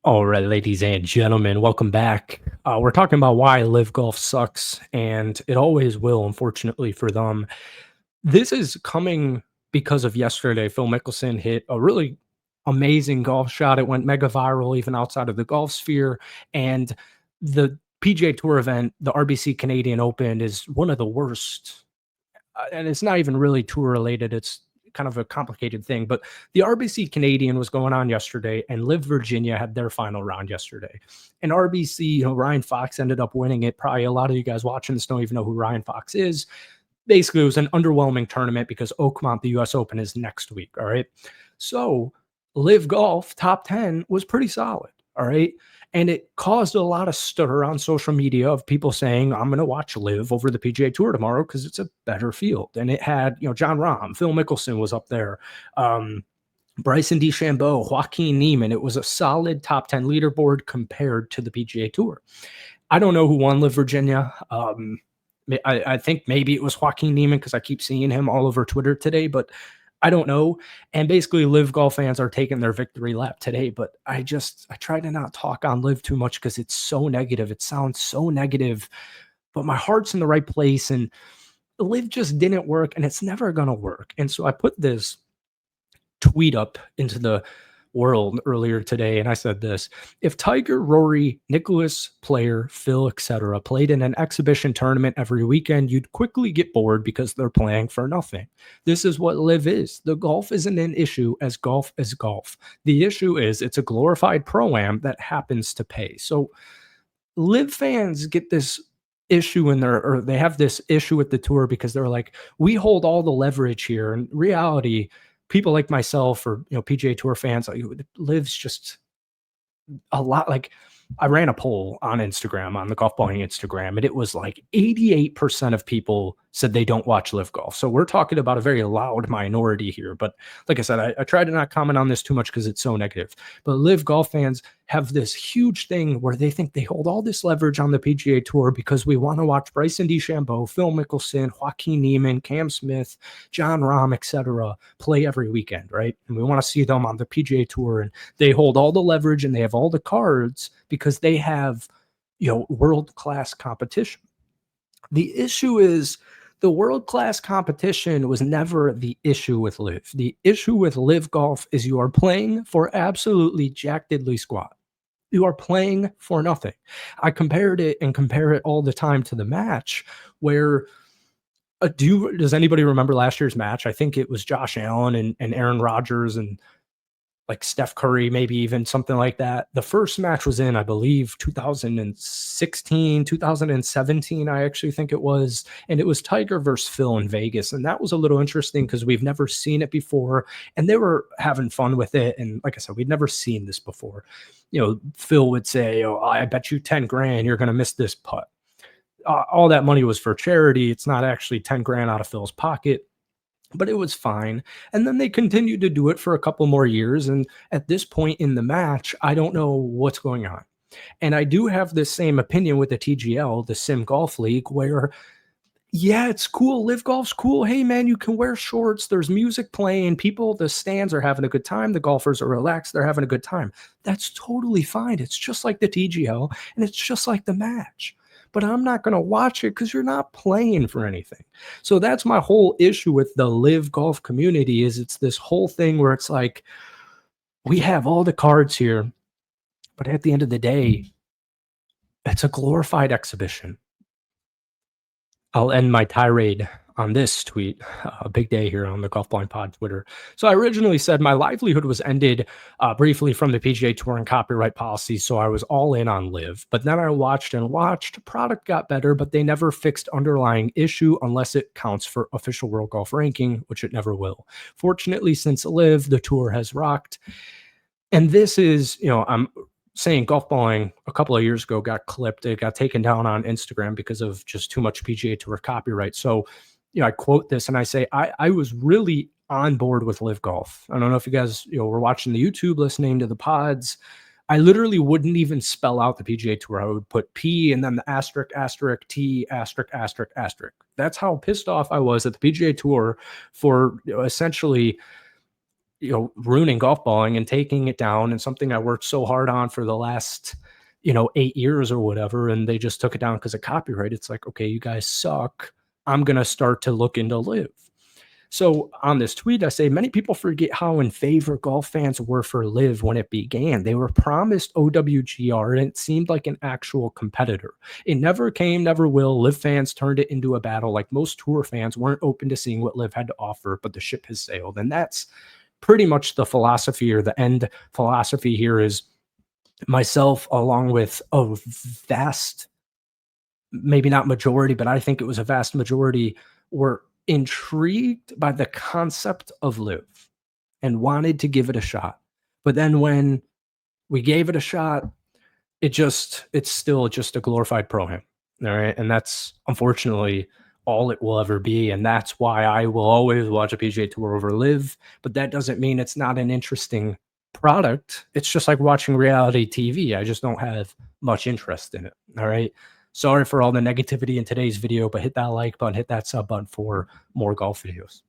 All right, ladies and gentlemen, welcome back. We're talking about why live golf sucks, and it always will, unfortunately, for them. This is coming because of yesterday. Phil Mickelson hit a really amazing golf shot. It went mega viral, even outside of the golf sphere. And the PGA Tour event, the RBC Canadian Open, is one of the worst, and it's not even really tour related. It's kind of a complicated thing, but the RBC Canadian was going on yesterday, and Live Virginia had their final round yesterday. And RBC, Ryan Fox ended up winning it. Probably a lot of you guys watching this don't even know who Ryan Fox is. Basically, it was an underwhelming tournament because Oakmont, the US Open, is next week. All right. So Live Golf top 10 was pretty solid. All right. And it caused a lot of stir on social media of people saying, I'm going to watch Live over the PGA Tour tomorrow because it's a better field. And it had, John Rahm, Phil Mickelson was up there, Bryson DeChambeau, Joaquin Niemann. It was a solid top 10 leaderboard compared to the PGA Tour. I don't know who won Live Virginia. I think maybe it was Joaquin Niemann because I keep seeing him all over Twitter today, but I don't know. And basically, Live golf fans are taking their victory lap today. But I try to not talk on Live too much because it's so negative. It sounds so negative, but my heart's in the right place. And Live just didn't work, and it's never going to work. And so I put this tweet up into the world earlier today, and I said this: if Tiger, Rory, Nicholas, Player, Phil, etc. played in an exhibition tournament every weekend, you'd quickly get bored because they're playing for nothing. This is what Live is. The golf isn't an issue as golf is golf. The issue is it's a glorified pro-am that happens to pay. So Live fans get this issue or they have this issue with the tour because they're like, we hold all the leverage here. In reality, people like myself or PGA Tour fans, like, Live's just a lot. Like, I ran a poll on Instagram, on the golf balling Instagram, and it was like 88% of people said they don't watch Live Golf. So we're talking about a very loud minority here. But like I said, I try to not comment on this too much because it's so negative. But Live Golf fans have this huge thing where they think they hold all this leverage on the PGA Tour because we want to watch Bryson DeChambeau, Phil Mickelson, Joaquin Niemann, Cam Smith, John Rahm, etc. play every weekend, right? And we want to see them on the PGA Tour, and they hold all the leverage and they have all the cards because they have, world-class competition. The issue is the world-class competition was never the issue with Live. The issue with Live Golf is you are playing for absolutely jack diddly squat. You are playing for nothing. I compared it and compare it all the time to the match where does anybody remember last year's match? I think it was Josh Allen and Aaron Rodgers and like Steph Curry, maybe even something like that. The first match was in, I believe, 2016, 2017, I actually think it was. And it was Tiger versus Phil in Vegas. And that was a little interesting because we've never seen it before. And they were having fun with it. And like I said, we'd never seen this before. Phil would say, oh, I bet you 10 grand you're going to miss this putt. All that money was for charity. It's not actually 10 grand out of Phil's pocket, but it was fine. And then they continued to do it for a couple more years. And at this point in the match, I don't know what's going on. And I do have the same opinion with the TGL, the Sim Golf League, where, yeah, it's cool. Live Golf's cool. Hey, man, you can wear shorts. There's music playing. The stands are having a good time. The golfers are relaxed. They're having a good time. That's totally fine. It's just like the TGL, and it's just like the match. But I'm not going to watch it because you're not playing for anything. So that's my whole issue with the Live Golf community is it's this whole thing where it's like, we have all the cards here, but at the end of the day, it's a glorified exhibition. I'll end my tirade on this tweet. A big day here on the Golf Blind Pod Twitter. So I originally said my livelihood was ended briefly from the PGA Tour and copyright policy, so I was all in on Live. But then I watched. Product got better, but they never fixed underlying issue unless it counts for official World Golf Ranking, which it never will. Fortunately, since Live, the tour has rocked. And this is, I'm saying golf balling a couple of years ago got clipped. It got taken down on Instagram because of just too much PGA Tour copyright. So, I quote this and I say, I was really on board with Live Golf. I don't know if you guys, were watching the YouTube, listening to the pods. I literally wouldn't even spell out the PGA Tour. I would put P and then the asterisk, asterisk, T, asterisk, asterisk, asterisk. That's how pissed off I was at the PGA Tour for essentially ruining golf balling and taking it down, and something I worked so hard on for the last, 8 years or whatever, and they just took it down because of copyright. It's like, okay, you guys suck. I'm gonna start to look into live. So on this tweet, I say many people forget how in favor golf fans were for live when it began. They were promised OWGR and it seemed like an actual competitor. It never came, never will. Live fans turned it into a battle. Like most tour fans weren't open to seeing what live had to offer, but the ship has sailed. And that's pretty much the philosophy, or the end philosophy here, is myself along with a vast, maybe not majority, but I think it was a vast majority, were intrigued by the concept of live and wanted to give it a shot. But then when we gave it a shot, it's still just a glorified pro am. All right. And that's unfortunately all it will ever be. And that's why I will always watch a PGA Tour over live. But that doesn't mean it's not an interesting product. It's just like watching reality TV. I just don't have much interest in it. All right. Sorry for all the negativity in today's video, but hit that like button, hit that sub button for more golf videos.